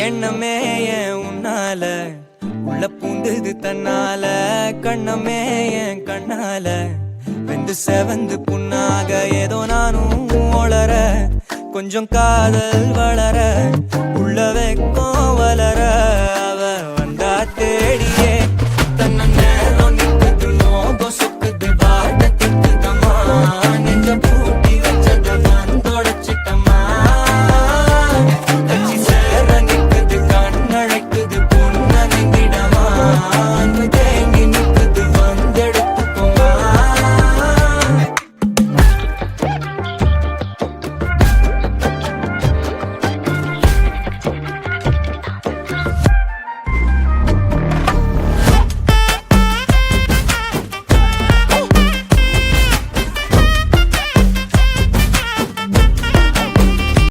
எண்ணமே ஏன் உன்னால உள்ள பூந்துது தன்னால கண்ணமே என் கண்ணால வெந்து செவந்து புண்ணாக ஏதோ நானும் ஒளர கொஞ்சம் காதல் வளர உள்ள வைக்கும்